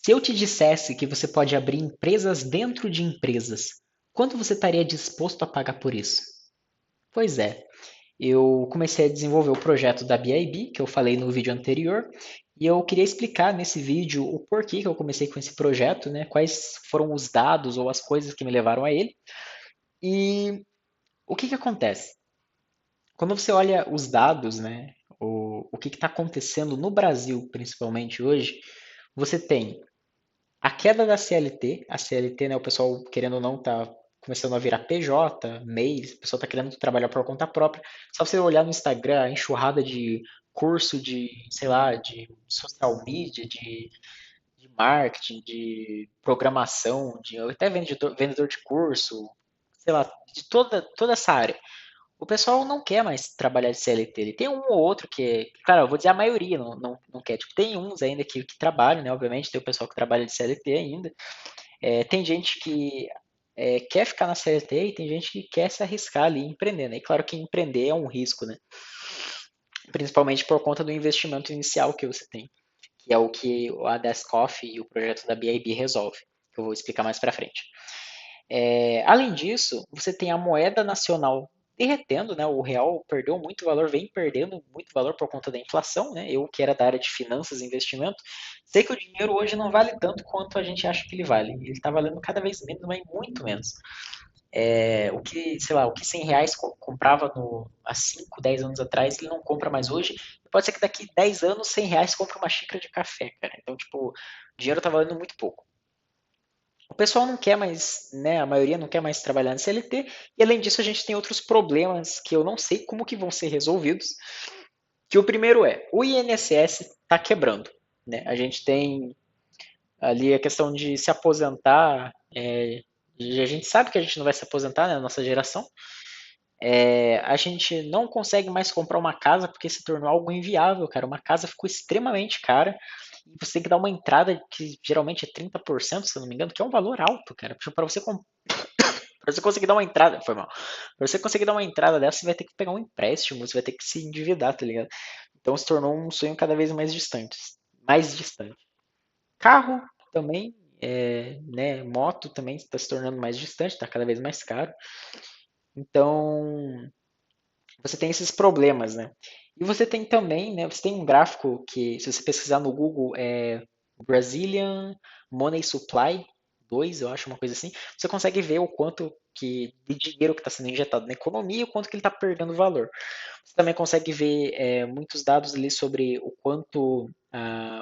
Se eu te dissesse que você pode abrir empresas dentro de empresas, quanto você estaria disposto a pagar por isso? Pois é, eu comecei a desenvolver o projeto da BIB, que eu falei no vídeo anterior, e eu queria explicar nesse vídeo o porquê que eu comecei com esse projeto, né? Quais foram os dados ou as coisas que me levaram a ele. E o que que acontece? Quando você olha os dados, né? O que está acontecendo no Brasil, principalmente hoje, você tem a queda da CLT, a CLT, né, o pessoal querendo ou não tá começando a virar PJ, MEI, o pessoal tá querendo trabalhar por conta própria. Só você olhar no Instagram, a enxurrada de curso de, sei lá, de social media, de marketing, de programação, de até vendedor de curso, sei lá, de toda essa área. O pessoal não quer mais trabalhar de CLT. Ele tem um ou outro que, cara, eu vou dizer a maioria não quer. Tipo, tem uns ainda que trabalham, né? Obviamente, tem o pessoal que trabalha de CLT ainda. Tem gente que quer ficar na CLT e tem gente que quer se arriscar ali empreendendo. E claro que empreender é um risco, né? Principalmente por conta do investimento inicial que você tem, que é o que a Deskoff e o projeto da BIB resolve, que eu vou explicar mais para frente. Além disso, você tem a moeda nacional derretendo, né? O real perdeu muito valor, vem perdendo muito valor por conta da inflação, né? Eu que era da área de finanças e investimento, sei que o dinheiro hoje não vale tanto quanto a gente acha que ele vale. Ele está valendo cada vez menos, mas muito menos. O que, sei lá, o que 100 reais comprava há 5, 10 anos atrás, ele não compra mais hoje. Pode ser que daqui 10 anos 100 reais compre uma xícara de café, cara. Então, tipo, o dinheiro está valendo muito pouco. O pessoal não quer mais, né, a maioria não quer mais trabalhar no CLT, e além disso a gente tem outros problemas que eu não sei como que vão ser resolvidos, que o primeiro é, o INSS está quebrando, né? A gente tem ali a questão de se aposentar, e a gente sabe que a gente não vai se aposentar, né, na nossa geração. A gente não consegue mais comprar uma casa porque se tornou algo inviável, cara. Uma casa ficou extremamente cara e você tem que dar uma entrada que geralmente é 30%, se eu não me engano, que é um valor alto, cara. Para você Pra você conseguir dar uma entrada, foi mal. Pra você conseguir dar uma entrada dessa, você vai ter que pegar um empréstimo, você vai ter que se endividar, tá ligado? Então se tornou um sonho cada vez mais distante. Mais distante. Carro também, né? Moto também está se tornando mais distante, está cada vez mais caro. Então, você tem esses problemas, né? E você tem também, né? Você tem um gráfico que, se você pesquisar no Google, é Brazilian Money Supply 2, eu acho uma coisa assim. Você consegue ver o quanto que de dinheiro que está sendo injetado na economia e o quanto que ele está perdendo valor. Você também consegue ver muitos dados ali sobre o quanto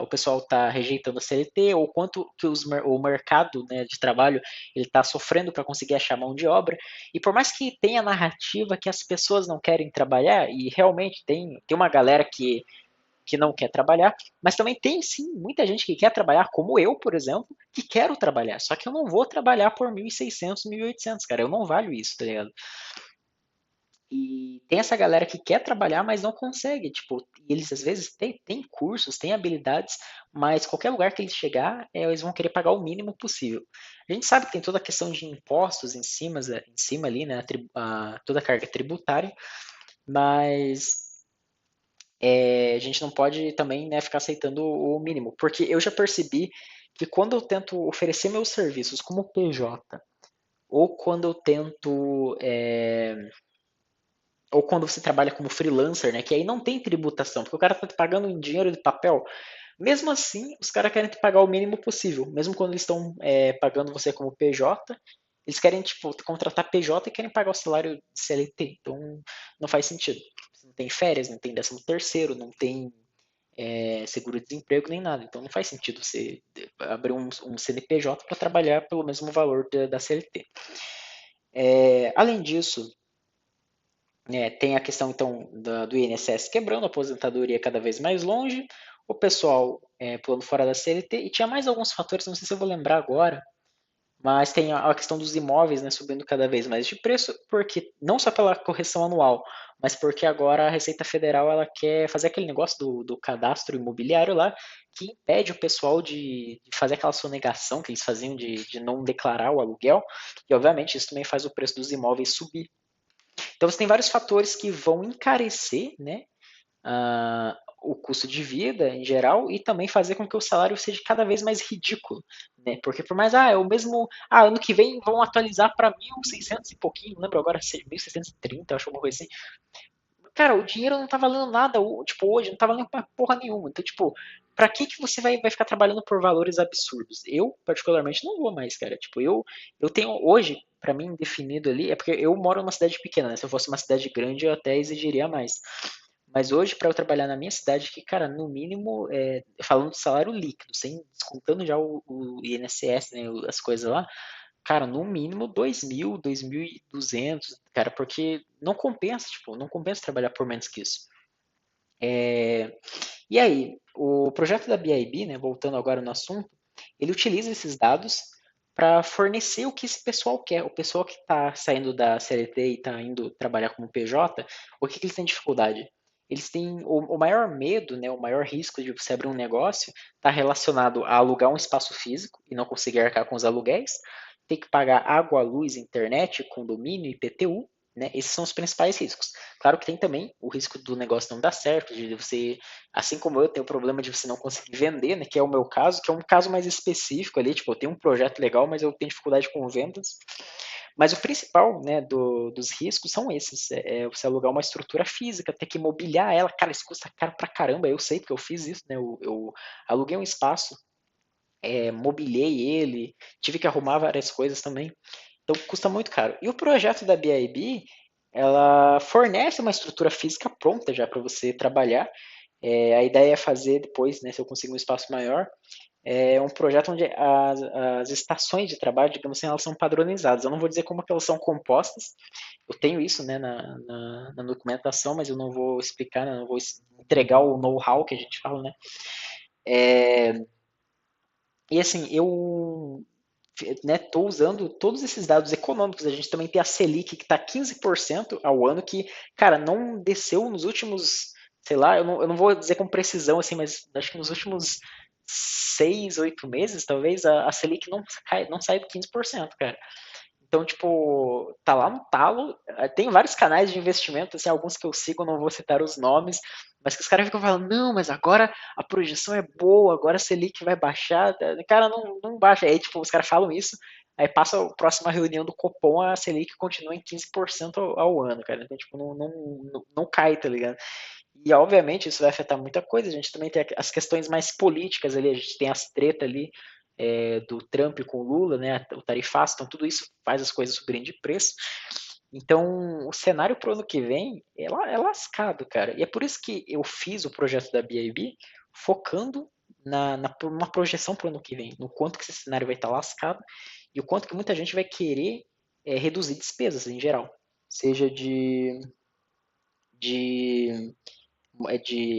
o pessoal está rejeitando a CLT, ou quanto que o mercado, né, de trabalho ele está sofrendo para conseguir achar mão de obra. E por mais que tenha a narrativa que as pessoas não querem trabalhar, e realmente tem uma galera que não quer trabalhar, mas também tem sim muita gente que quer trabalhar, como eu, por exemplo, que quero trabalhar, só que eu não vou trabalhar por 1.600, 1.800, cara, eu não valho isso, tá ligado? E tem essa galera que quer trabalhar, mas não consegue. Tipo, e eles às vezes têm cursos, têm habilidades, mas qualquer lugar que eles chegar, eles vão querer pagar o mínimo possível. A gente sabe que tem toda a questão de impostos em cima ali, né? Toda a carga tributária, mas a gente não pode também, né, ficar aceitando o mínimo. Porque eu já percebi que quando eu tento oferecer meus serviços como PJ, ou quando eu tento ou quando você trabalha como freelancer, né, que aí não tem tributação, porque o cara está te pagando em dinheiro de papel. Mesmo assim, os caras querem te pagar o mínimo possível, mesmo quando eles estão pagando você como PJ, eles querem tipo te contratar PJ e querem pagar o salário de CLT. Então não faz sentido. Não tem férias, não tem 13º, não tem seguro-desemprego nem nada. Então não faz sentido você abrir um CNPJ para trabalhar pelo mesmo valor da CLT. Além disso, tem a questão então do INSS quebrando, a aposentadoria cada vez mais longe, o pessoal pulando fora da CLT, e tinha mais alguns fatores, não sei se eu vou lembrar agora, mas tem a questão dos imóveis, né, subindo cada vez mais de preço, porque não só pela correção anual, mas porque agora a Receita Federal ela quer fazer aquele negócio do cadastro imobiliário lá, que impede o pessoal de fazer aquela sonegação que eles faziam de não declarar o aluguel, e obviamente isso também faz o preço dos imóveis subir. Então você tem vários fatores que vão encarecer, né, o custo de vida em geral e também fazer com que o salário seja cada vez mais ridículo, né? Porque por mais, é o mesmo, ano que vem vão atualizar para 1.600 e pouquinho, não lembro agora, 1.630, acho alguma coisa assim. Cara, o dinheiro não tá valendo nada, tipo, hoje não tá valendo pra porra nenhuma. Então, tipo, pra que você vai ficar trabalhando por valores absurdos? Eu, particularmente, não vou mais, cara. Tipo, eu tenho hoje, pra mim, definido ali, é porque eu moro numa cidade pequena, né? Se eu fosse uma cidade grande, eu até exigiria mais. Mas hoje, pra eu trabalhar na minha cidade, que, cara, no mínimo, falando de salário líquido, sem descontando já o INSS, né, as coisas lá, cara, no mínimo 2.000, 2.200, cara, porque não compensa, tipo, não compensa trabalhar por menos que isso. E aí, o projeto da BIB, né, voltando agora no assunto, ele utiliza esses dados para fornecer o que esse pessoal quer. O pessoal que está saindo da CLT e está indo trabalhar como PJ, o que eles têm dificuldade? Eles têm o maior medo, né, o maior risco de você abrir um negócio está relacionado a alugar um espaço físico e não conseguir arcar com os aluguéis, ter que pagar água, luz, internet, condomínio, IPTU, né? Esses são os principais riscos. Claro que tem também o risco do negócio não dar certo, de você, assim como eu tenho o problema de você não conseguir vender, né, que é o meu caso, que é um caso mais específico ali, tipo, eu tenho um projeto legal, mas eu tenho dificuldade com vendas. Mas o principal, né, dos riscos são esses, é você alugar uma estrutura física, ter que mobiliar ela, cara, isso custa caro pra caramba, eu sei porque eu fiz isso, né, eu aluguei um espaço, mobiliei ele, tive que arrumar várias coisas também, então custa muito caro. E o projeto da BIB, ela fornece uma estrutura física pronta já para você trabalhar. A ideia é fazer depois, né, se eu conseguir um espaço maior, um projeto onde as estações de trabalho, digamos assim, elas são padronizadas. Eu não vou dizer como que elas são compostas, eu tenho isso, né, na documentação, mas eu não vou explicar, né, não vou entregar o know-how que a gente fala, né. E assim, eu estou usando todos esses dados econômicos. A gente também tem a Selic que está 15% ao ano, que, cara, não desceu nos últimos, sei lá, eu não vou dizer com precisão, assim, mas acho que nos últimos 6, 8 meses, talvez, a Selic não sai do 15%, cara. Então, tipo, tá lá no talo. Tem vários canais de investimento, assim, alguns que eu sigo, não vou citar os nomes, mas que os caras ficam falando, não, mas agora a projeção é boa, agora a Selic vai baixar. Cara, não baixa. Aí, tipo, os caras falam isso, aí passa a próxima reunião do Copom, a Selic continua em 15% ao ano, cara. Então, tipo, não cai, tá ligado? E, obviamente, isso vai afetar muita coisa. A gente também tem as questões mais políticas ali, a gente tem as tretas ali do Trump com o Lula, né, o tarifaço, então tudo isso faz as coisas subirem de preço. Então, o cenário para o ano que vem é lascado, cara. E é por isso que eu fiz o projeto da BIB focando numa projeção para o ano que vem, no quanto que esse cenário vai estar lascado e o quanto que muita gente vai querer reduzir despesas em geral, seja de de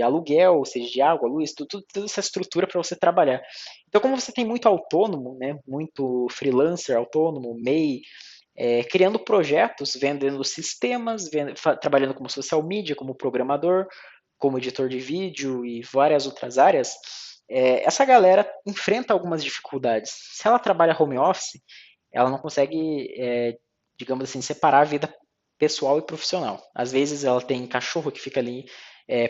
aluguel, seja de água, luz, toda essa estrutura para você trabalhar. Então, como você tem muito autônomo, né, muito freelancer autônomo, MEI, criando projetos, vendendo sistemas, trabalhando como social media, como programador, como editor de vídeo e várias outras áreas, essa galera enfrenta algumas dificuldades. Se ela trabalha home office, ela não consegue, digamos assim, separar a vida pessoal e profissional. Às vezes ela tem cachorro que fica ali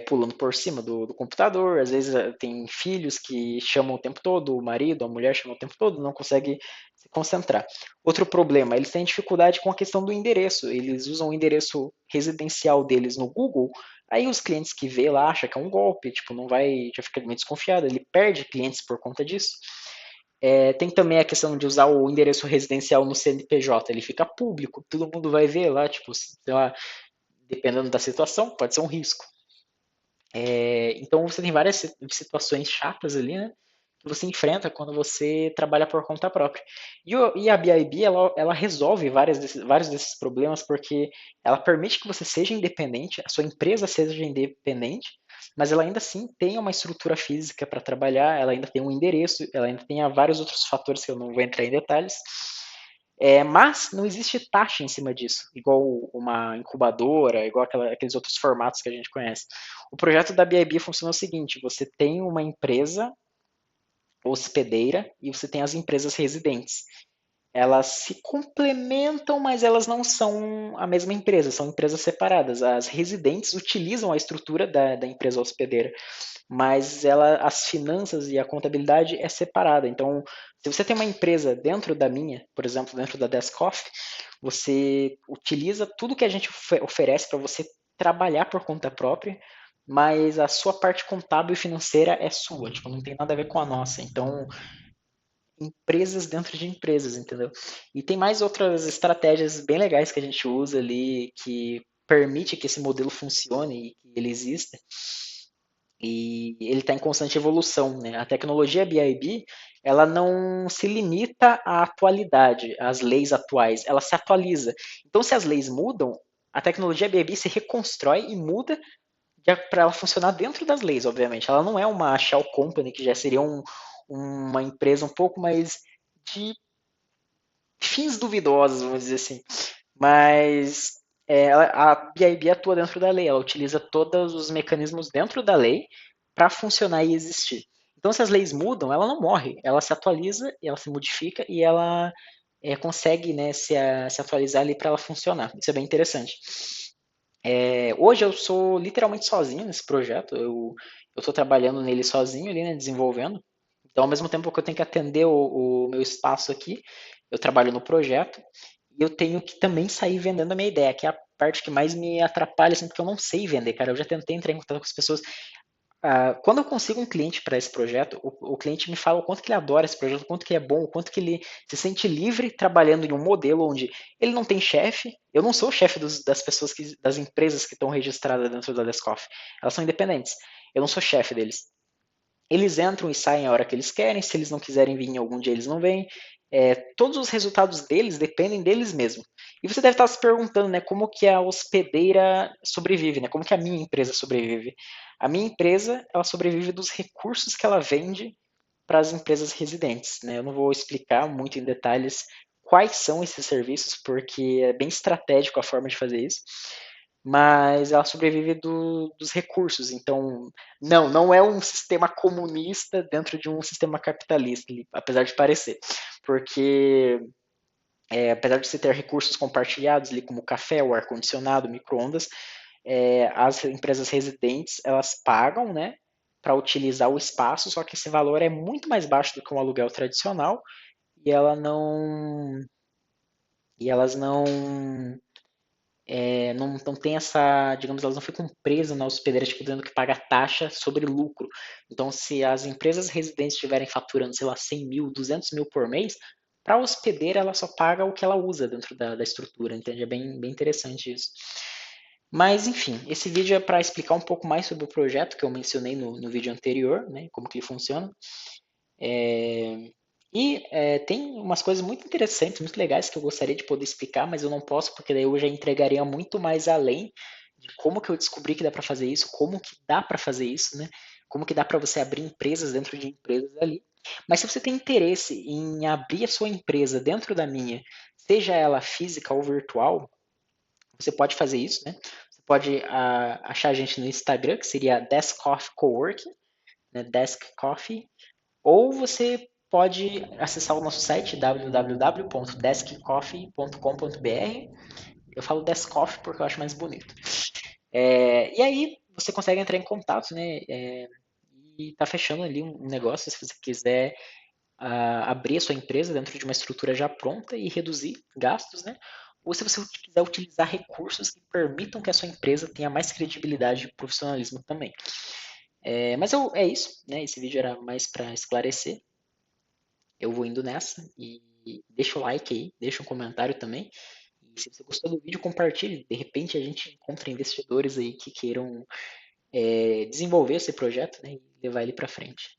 pulando por cima do computador, às vezes tem filhos que chamam o tempo todo, o marido, a mulher chamam o tempo todo, não consegue se concentrar. Outro problema, eles têm dificuldade com a questão do endereço. Eles usam o endereço residencial deles no Google, aí os clientes que vê lá acham que é um golpe, tipo, não vai, já fica meio desconfiado, ele perde clientes por conta disso. Tem também a questão de usar o endereço residencial no CNPJ, ele fica público, todo mundo vai ver lá, tipo, sei lá, dependendo da situação, pode ser um risco. Então você tem várias situações chatas ali, né? Que você enfrenta quando você trabalha por conta própria. E a BIB, ela resolve vários desses problemas porque ela permite que você seja independente, a sua empresa seja independente, mas ela ainda assim tem uma estrutura física para trabalhar, ela ainda tem um endereço, ela ainda tem vários outros fatores que eu não vou entrar em detalhes. Mas não existe taxa em cima disso, igual uma incubadora, igual aqueles outros formatos que a gente conhece. O projeto da BIB funciona o seguinte: você tem uma empresa hospedeira e você tem as empresas residentes. elas se complementam, mas elas não são a mesma empresa, são empresas separadas. As residentes utilizam a estrutura da empresa hospedeira, mas as finanças e a contabilidade é separada. Então, se você tem uma empresa dentro da minha, por exemplo, dentro da Deskoff, você utiliza tudo que a gente oferece para você trabalhar por conta própria, mas a sua parte contábil e financeira é sua, tipo, não tem nada a ver com a nossa. Então, empresas dentro de empresas, entendeu? E tem mais outras estratégias bem legais que a gente usa ali que permite que esse modelo funcione e que ele exista. E ele está em constante evolução, né? A tecnologia BIB, ela não se limita à atualidade, às leis atuais, ela se atualiza. Então, se as leis mudam, a tecnologia BIB se reconstrói e muda para ela funcionar dentro das leis, obviamente. Ela não é uma shell company, que já seria uma empresa um pouco mais de fins duvidosos, vamos dizer assim. Mas a BIB atua dentro da lei, ela utiliza todos os mecanismos dentro da lei para funcionar e existir. Então, se as leis mudam, ela não morre, ela se atualiza, ela se modifica e ela consegue, né, se atualizar ali para ela funcionar. Isso é bem interessante. Hoje eu sou literalmente sozinho nesse projeto, eu estou trabalhando nele sozinho ali, né, desenvolvendo. Então, ao mesmo tempo que eu tenho que atender o meu espaço aqui, eu trabalho no projeto e eu tenho que também sair vendendo a minha ideia, que é a parte que mais me atrapalha, assim, porque eu não sei vender, cara. Eu já tentei entrar em contato com as pessoas. Quando eu consigo um cliente para esse projeto, o cliente me fala o quanto que ele adora esse projeto, o quanto que ele é bom, o quanto que ele se sente livre trabalhando em um modelo onde ele não tem chefe. Eu não sou o chefe das pessoas, das empresas que estão registradas dentro da Descoff. Elas são independentes. Eu não sou chefe deles. Eles entram e saem a hora que eles querem, se eles não quiserem vir em algum dia, eles não vêm. Todos os resultados deles dependem deles mesmos. E você deve estar se perguntando, né, como que a hospedeira sobrevive, né? Como que a minha empresa sobrevive? A minha empresa, ela sobrevive dos recursos que ela vende para as empresas residentes, né? Eu não vou explicar muito em detalhes quais são esses serviços, porque é bem estratégico a forma de fazer isso, mas ela sobrevive dos recursos. Então, não é um sistema comunista dentro de um sistema capitalista, apesar de parecer, porque apesar de você ter recursos compartilhados, ali, como café, o ar-condicionado, micro-ondas, as empresas residentes elas pagam, né, para utilizar o espaço, só que esse valor é muito mais baixo do que um aluguel tradicional e elas não tem essa, digamos, elas não ficam presas na hospedeira, tipo, tendo que pagar taxa sobre lucro. Então, se as empresas residentes estiverem faturando, sei lá, 100 mil, 200 mil por mês, para a hospedeira ela só paga o que ela usa dentro da estrutura, entende? É bem interessante isso. Mas, enfim, esse vídeo é para explicar um pouco mais sobre o projeto que eu mencionei no vídeo anterior, né, como que ele funciona. Tem umas coisas muito interessantes, muito legais que eu gostaria de poder explicar, mas eu não posso porque daí eu já entregaria muito mais além de como que eu descobri que dá para fazer isso, como que dá para fazer isso, né? Como que dá para você abrir empresas dentro de empresas ali. Mas se você tem interesse em abrir a sua empresa dentro da minha, seja ela física ou virtual, você pode fazer isso, né? Você pode achar a gente no Instagram, que seria Desk Coffee Coworking, né? Desk Coffee, ou você pode acessar o nosso site www.deskcoffee.com.br. Eu falo Desk Coffee porque eu acho mais bonito. E aí você consegue entrar em contato, né? E tá fechando ali um negócio se você quiser abrir a sua empresa dentro de uma estrutura já pronta e reduzir gastos, né? Ou se você quiser utilizar recursos que permitam que a sua empresa tenha mais credibilidade e profissionalismo também. Mas é isso, né? Esse vídeo era mais para esclarecer. Eu vou indo nessa e deixa o like aí, deixa um comentário também. E se você gostou do vídeo, compartilhe. De repente a gente encontra investidores aí que queiram desenvolver esse projeto, né, e levar ele para frente.